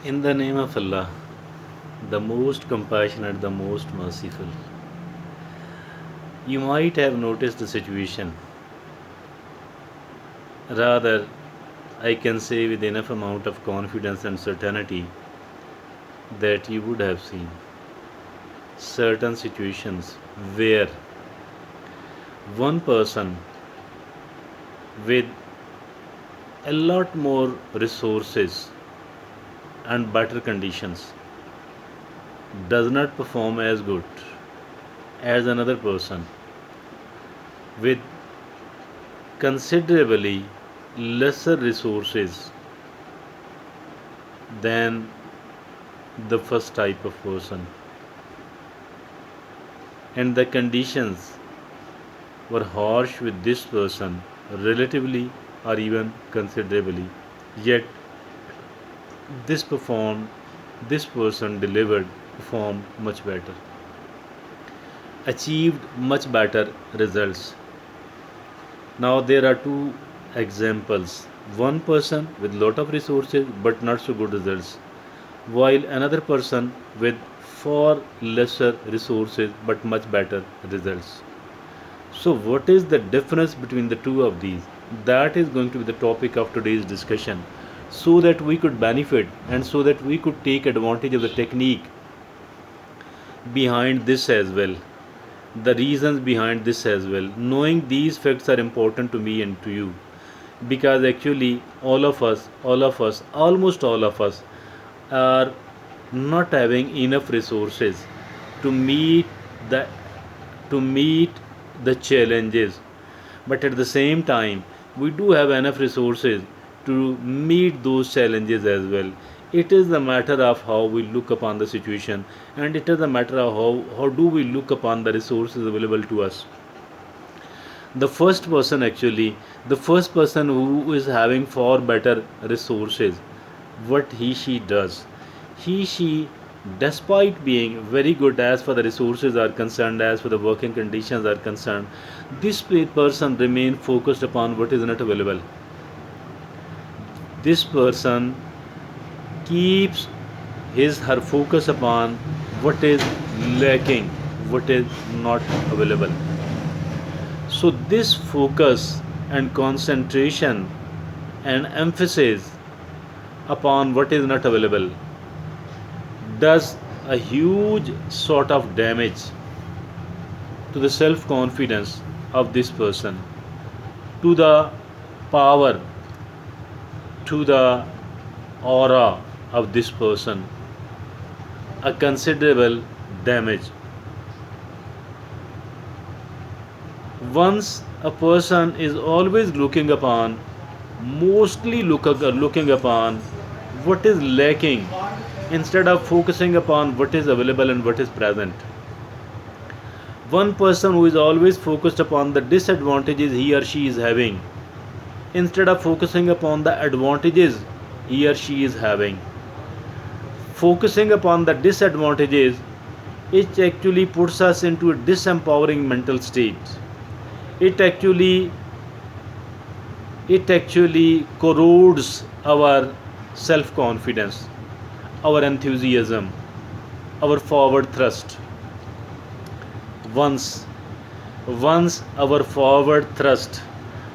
In the name of Allah, the most compassionate, the most merciful. You might have noticed the situation. Rather, I can say with enough amount of confidence and certainty that you would have seen certain situations where one person with a lot more resources and better conditions does not perform as good as another person with considerably lesser resources than the first type of person, and the conditions were harsh with this person relatively or even considerably, yet this person delivered, performed much better, achieved much better results. Now there are two examples. One person with lot of resources but not so good results, while another person with far lesser resources but much better results. So what is the difference between the two of these? That is going to be the topic of today's discussion, so that we could benefit and so that we could take advantage of the technique behind this as well, the reasons behind this as well. Knowing these facts are important to me and to you, because actually almost all of us are not having enough resources to meet the to meet the challenges, but at the same time we do have enough resources to meet those challenges as well. It is a matter of how we look upon the situation, and it is a matter of how do we look upon the resources available to us. The first person who is having far better resources, what he does, he despite being very good as far the resources are concerned, as for the working conditions are concerned, this person remain focused upon what is not available. This person keeps his her focus upon what is lacking, what is not available. So this focus and concentration and emphasis upon what is not available does a huge sort of damage to the self confidence of this person, to the power, to the aura of this person, a considerable damage. Once a person is always looking upon what is lacking instead of focusing upon what is available and what is present. One person who is always focused upon the disadvantages he or she is having instead of focusing upon the advantages he or she is having. Focusing upon the disadvantages, it actually puts us into a disempowering mental state. It actually corrodes our self confidence, our enthusiasm, our forward thrust. Once our forward thrust,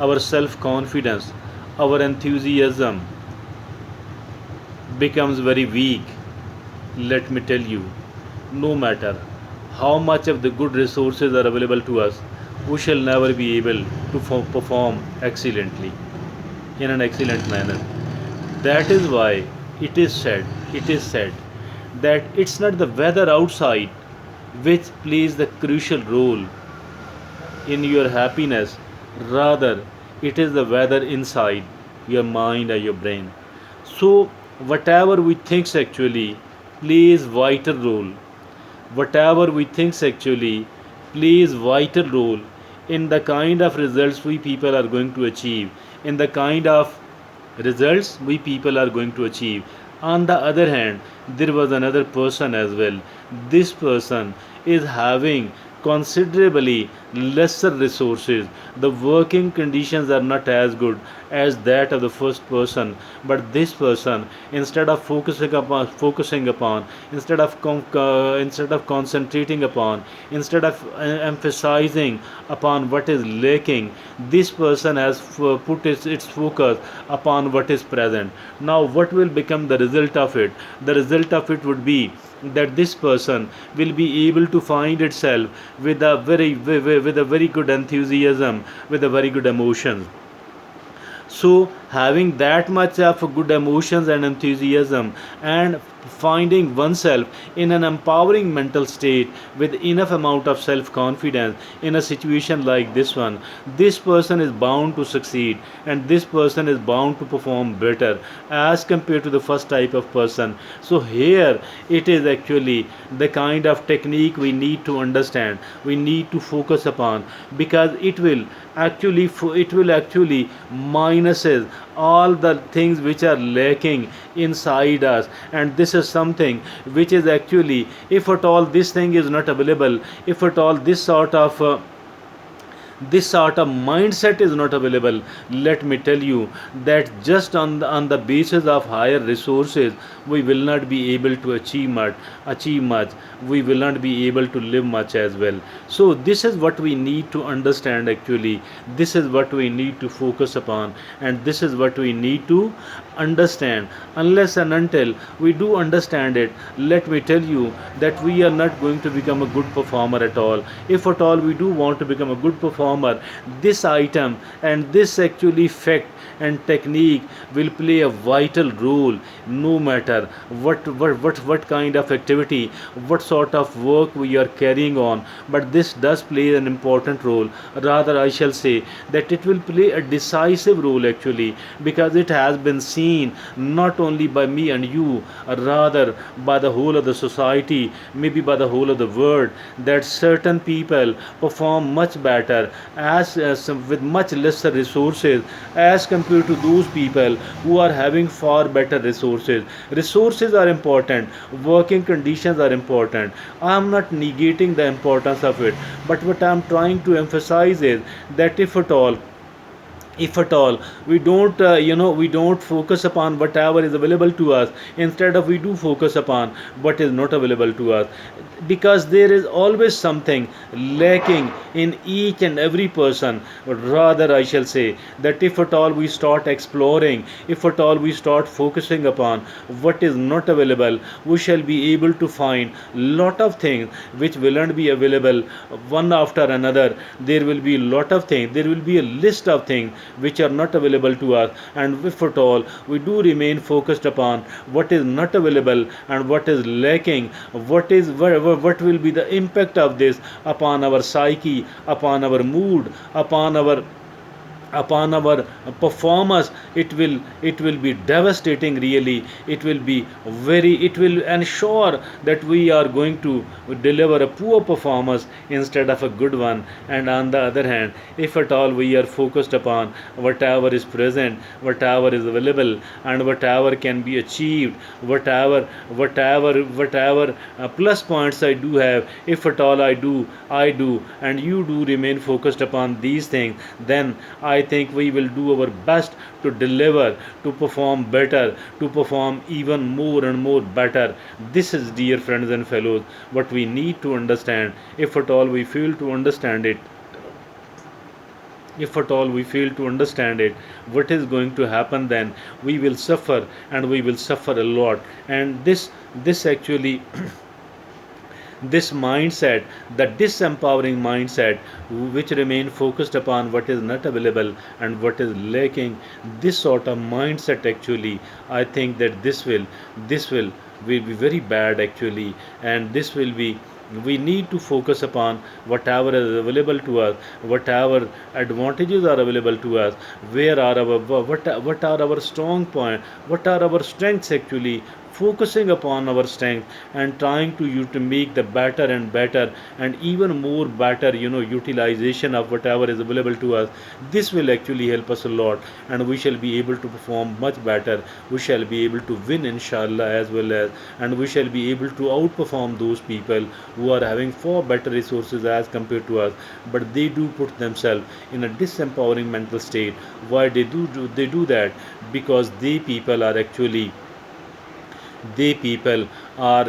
our self confidence, our enthusiasm becomes very weak, let me tell you, no matter how much of the good resources are available to us, we shall never be able to perform excellently, in an excellent manner. That is why it is said that it's not the weather outside which plays the crucial role in your happiness, rather, it is the weather inside your mind or your brain. So, whatever we think actually plays vital role. Whatever we think actually plays vital role in the kind of results we people are going to achieve, in the kind of results we people are going to achieve. On the other hand, there was another person as well. This person is having considerably lesser resources. The working conditions are not as good as that of the first person, but this person, instead of focusing upon, instead of concentrating upon, instead of emphasizing upon what is lacking, this person has put its focus upon what is present. Now what will become the result of it? The result of it would be that this person will be able to find itself with a very good enthusiasm, with a very good emotion. So having that much of good emotions and enthusiasm, and finding oneself in an empowering mental state with enough amount of self confidence in a situation like this one, this person is bound to succeed, and this person is bound to perform better as compared to the first type of person. So here it is actually the kind of technique we need to understand, we need to focus upon, because it will actually minuses all the things which are lacking inside us. And this is something which is actually, if at all this thing is not available, if at all this sort of mindset is not available, let me tell you that just on the basis of higher resources, we will not be able to achieve much, we will not be able to live much as well. So this is what we need to understand actually, this is what we need to focus upon, and this is what we need to understand. Unless and until we do understand it, let me tell you that we are not going to become a good performer at all. If at all we do want to become a good performer, this item and this actually fact and technique will play a vital role, no matter what kind of activity, what sort of work we are carrying on. But this does play an important role, rather I shall say that it will play a decisive role actually, because it has been seen not only by me and you, rather by the whole of the society, maybe by the whole of the world, that certain people perform much better as with much lesser resources as compared to those people who are having far better resources. Resources are important, working conditions are important. I am not negating the importance of it, but what I am trying to emphasize is that if at all we don't focus upon whatever is available to us, instead of we do focus upon what is not available to us, because there is always something lacking in each and every person. Rather I shall say that if at all we start exploring, if at all we start focusing upon what is not available, we shall be able to find lot of things which will not be available one after another. There will be lot of things, there will be a list of things which are not available to us. And if at all we do remain focused upon what is not available and what is lacking, what will be the impact of this upon our psyche, upon our mood, upon our performance, it will be devastating really. It will ensure that we are going to deliver a poor performance instead of a good one. And on the other hand, if at all we are focused upon whatever is present, whatever is available, and whatever can be achieved, whatever plus points I do have, if at all I do and you do remain focused upon these things, then I think we will do our best to deliver, to perform better, to perform even more and more better. This is, dear friends and fellows, what we need to understand. If at all we fail to understand it, if at all we fail to understand it, what is going to happen then? We will suffer, and we will suffer a lot. And this actually this mindset, the disempowering mindset, which remain focused upon what is not available and what is lacking, this sort of mindset actually, I think that this will be very bad actually. And this will be, we need to focus upon whatever is available to us, whatever advantages are available to us, where are our what are our strong point, what are our strengths actually. focusing upon our strength and trying to you to make the better and better and even more better utilization of whatever is available to us. This will actually help us a lot, and we shall be able to perform much better. We shall be able to win inshallah as well as, and we shall be able to outperform those people who are having far better resources as compared to us, but they do put themselves in a disempowering mental state. Why they do that? Because they people are actually, they people are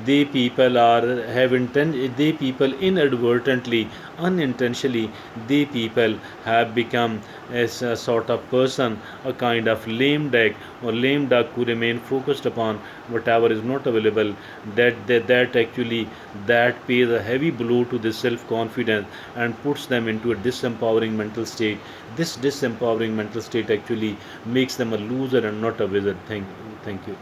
they people are they people inadvertently, unintentionally, they people have become as a sort of person, a kind of lame duck or lame duck who remain focused upon whatever is not available. That actually, that pays a heavy blow to the self confidence and puts them into a disempowering mental state. This disempowering mental state actually makes them a loser and not a wizard. Thank you.